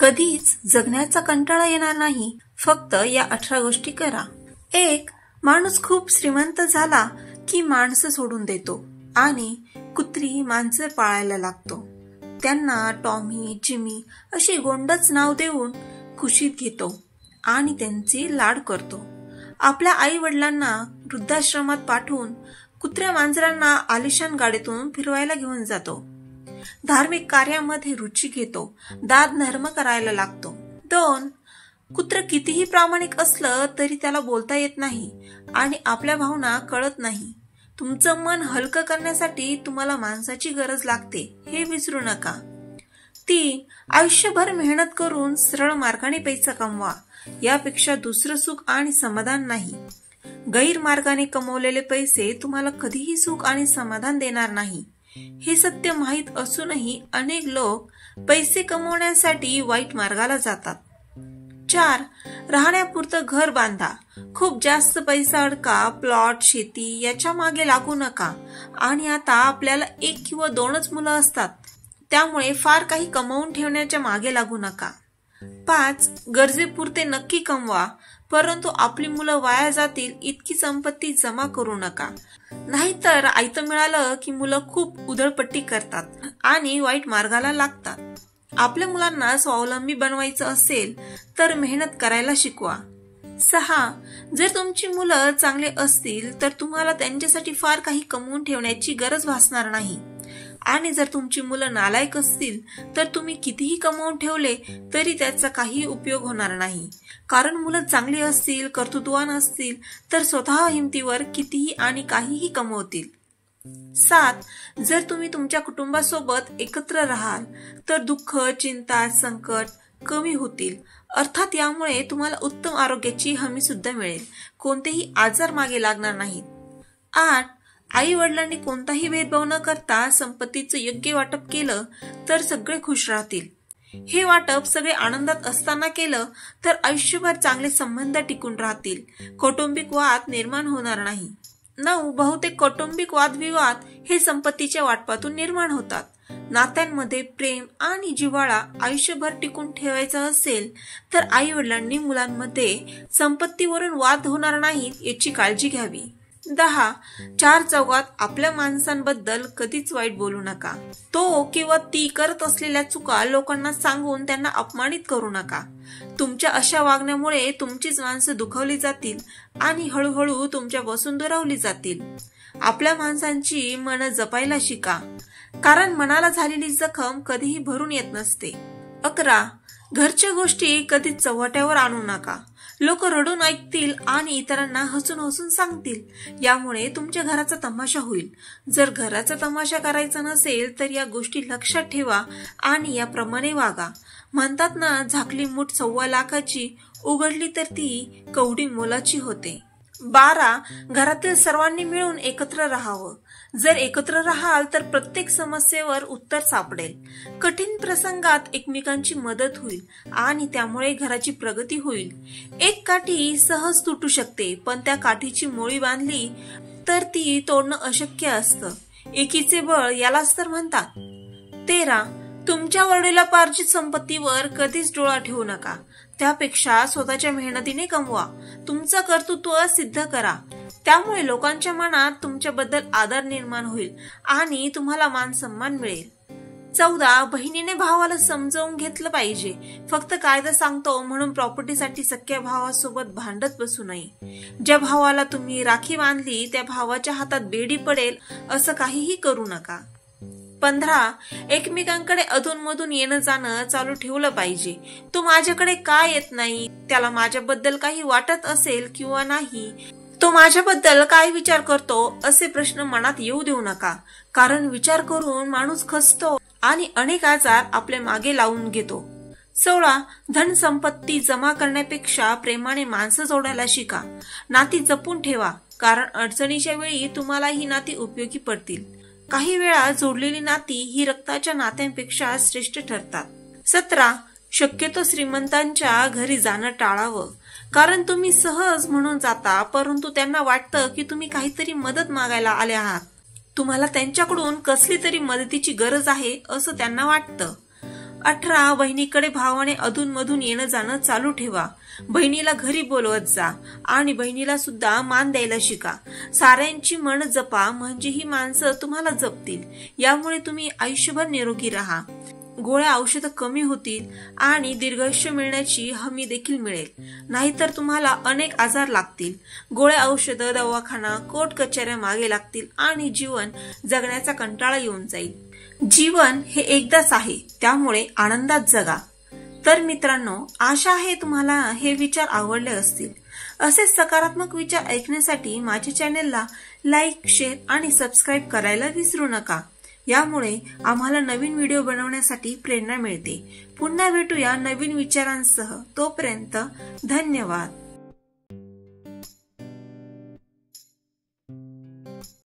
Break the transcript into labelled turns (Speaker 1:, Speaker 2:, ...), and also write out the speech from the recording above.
Speaker 1: कधीच जगण्याचा कंटाळा येणार नाही. फक्त या 18 गोष्टी करा. 1. माणूस खूप श्रीमंत झाला की माणसं सोडून देतो आणि कुत्री माणसं पाळायला लागतो. त्यांना टॉमी, जिमी अशी गोंडच नाव देऊन खुशीत घेतो आणि त्यांची लाड करतो. आपल्या आई वडिलांना वृद्धाश्रमात पाठवून कुत्र्या मांजरांना आलिशान गाडीतून फिरवायला घेऊन जातो. धार्मिक कार्यामध्ये रुची घेतो. दाद नर्म करायला लागतो. 2. कुत्र कितीही प्रामाणिक असलं तरी त्याला बोलता येत नाही आणि आपल्या भावना कळत नाही. तुमचं मन हलकं करण्यासाठी तुम्हाला माणसाची गरज लागते, हे विसरू नका. 3. आयुष्यभर मेहनत करून सरळ मार्गाने पैसा कमवा. यापेक्षा दुसरं सुख आणि समाधान नाही. गैरमार्गाने कमवलेले पैसे तुम्हाला कधीही सुख आणि समाधान देणार नाही. हे सत्य माहीत असूनही अनेक लोक पैसे कमवण्यासाठी वाईट मार्गाला जातात. 4. राहण्यापुरतं घर बांधा. खूप जास्त पैसा अडका, प्लॉट, शेती याच्या मागे लागू नका. आणि आता आपल्याला 1 किंवा 2च मुलं असतात, त्यामुळे फार काही कमवून ठेवण्याच्या मागे लागू नका. 5. गरजेपुरते नक्की कमवा, परंतु आपली मुलं वाया जातील इतकी संपत्ती जमा करू नका. नाहीतर आयतं मिळालं की मुलं खूप उधळपट्टी करतात आणि वाईट मार्गाला लागतात. आपल्या मुलांना स्वावलंबी बनवायचं असेल तर मेहनत करायला शिकवा. 6. जर तुमची मुलं चांगले असतील तर तुम्हाला त्यांच्यासाठी फार काही कमवून ठेवण्याची गरज भासणार नाही. आणि जर तुमची मुलं नालायक असतील तर तुम्ही कितीही कमवून ठेवले तरी त्याचा काही उपयोग होणार नाही. कारण मुलं चांगली असतील, कर्तृत्ववान असतील तर स्वतः हिमतीवर कितीही आणि काहीही कमवतील. 7. जर तुम्ही तुमच्या कुटुंबासोबत एकत्र राहाल तर दुःख, चिंता, संकट कमी होतील. अर्थात यामुळे तुम्हाला उत्तम आरोग्याची हमी सुद्धा मिळेल. कोणतेही आजार मागे लागणार नाहीत. 8. आई वडिलांनी कोणताही भेदभाव न करता संपत्तीचं योग्य वाटप केलं तर सगळे खुश राहतील. हे वाटप सगळे आनंदात असताना केलं तर आयुष्यभर चांगले संबंध टिकून राहतील. कौटुंबिक वाद निर्माण होणार नाही. 9. बहुतेक कौटुंबिक वादविवाद हे संपत्तीच्या वाटपातून निर्माण होतात. नात्यांमध्ये प्रेम आणि जिव्हाळा आयुष्यभर टिकून ठेवायचा असेल तर आई वडिलांनी मुलांमध्ये संपत्तीवरून वाद होणार नाहीत याची काळजी घ्यावी. 10. 4 चौघात आपल्या माणसांबद्दल कधीच वाईट बोलू नका. तो किंवा ती करत असलेल्या चुका लोकांना सांगून त्यांना अपमानित करू नका. तुमच्या अशा वागण्यामुळे तुमचीच माणसं दुखावली जातील आणि हळूहळू तुमच्यापासून दुरावली जातील. आपल्या माणसांची मन जपायला शिका, कारण मनाला झालेली जखम कधीही भरून येत नसते. 11. घरच्या गोष्टी कधीच चव्हाट्यावर आणू नका. लोक रडून ऐकतील आणि इतरांना हसून हसून सांगतील. यामुळे तुमच्या घराचा तमाशा होईल. जर घराचा तमाशा करायचा नसेल तर या गोष्टी लक्षात ठेवा आणि याप्रमाणे वागा. म्हणतात ना, झाकली मूठ 1.25 लाखाची, उघडली तर ती कवडी मोलाची होते. 12. घरातील सर्वांनी मिळून एकत्र राहावं. जर एकत्र राहाल तर प्रत्येक समस्येवर उत्तर सापडेल. कठीण प्रसंगात एकमेकांची मदत होईल आणि त्यामुळे घराची प्रगती होईल. एक काठी सहज तुटू शकते, पण त्या काठीची मोळी बांधली तर ती तोडणं अशक्य असतं. एकीचे बळ यालाच तर म्हणतात. 13. तुमच्या वडिलोपार्जित संपत्तीवर कधीच डोळा ठेवू नका. त्यापेक्षा स्वतःच्या मेहनतीने कमवा. तुमचं कर्तृत्व सिद्ध करा. त्यामुळे लोकांच्या मनात तुमच्याबद्दल आदर निर्माण होईल आणि तुम्हाला मान सन्मान मिळेल. 14. बहिणीने भावाला समजावून घेतलं पाहिजे. फक्त कायदा सांगतो म्हणून प्रॉपर्टीसाठी सख्या भावासोबत भांडत बसू नये. ज्या भावाला तुम्ही राखी बांधली त्या भावाच्या हातात बेडी पडेल असं काहीही करू नका. 15. एकमेकांकडे अधूनमधून येणं जाणं चालू ठेवलं पाहिजे. तो माझ्याकडे का येत नाही, त्याला माझ्याबद्दल काही वाटत असेल किंवा नाही, तो माझ्याबद्दल काय विचार करतो असे प्रश्न मनात येऊ देऊ नका. कारण विचार करून माणूस खचतो आणि अनेक आजार आपल्या मागे लावून घेतो. 16. धन संपत्ती जमा करण्यापेक्षा प्रेमाने माणसं जोडायला शिका. नाती जपून ठेवा, कारण अडचणीच्या वेळी तुम्हाला ही नाती उपयोगी पडतील. काही वेळा जोडलेली नाती ही रक्ताच्या नात्यांपेक्षा श्रेष्ठ ठरतात. 17. शक्यतो श्रीमंतांच्या घरी जाणं टाळावं. कारण तुम्ही सहज म्हणून जाता, परंतु त्यांना वाटतं की तुम्ही काहीतरी मदत मागायला आले आहात. तुम्हाला त्यांच्याकडून कसली तरी मदतीची गरज आहे असं त्यांना वाटतं. 18 बहिणीकडे भावाने अधूनमधून येणं जाणं चालू ठेवा. बहिणीला घरी बोलवत जा आणि बहिणीला सुद्धा मान द्यायला शिका. साऱ्यांची मन जपा, म्हणजे ही माणसं तुम्हाला जपतील. यामुळे तुम्ही आयुष्यभर निरोगी राहा. गोळ्या औषधं कमी होतील आणि दीर्घायुष्य मिळण्याची हमी देखील मिळेल. नाहीतर तुम्हाला अनेक आजार लागतील. गोळ्या औषधं, दवाखाना, कोर्ट कचऱ्या मागे लागतील आणि जीवन जगण्याचा कंटाळा येऊन जाईल. जीवन हे एकदाच आहे, त्यामुळे आनंदात जगा. तर मित्रांनो, आशा आहे तुम्हाला हे विचार आवडले असतील. असेच सकारात्मक विचार ऐकण्यासाठी माझ्या चॅनेलला लाईक, शेअर आणि सबस्क्राईब करायला विसरू नका. यामुळे आम्हाला नवीन व्हिडिओ बनवण्यासाठी प्रेरणा मिळते. पुन्हा भेटूया नवीन विचारांसह. तोपर्यंत धन्यवाद.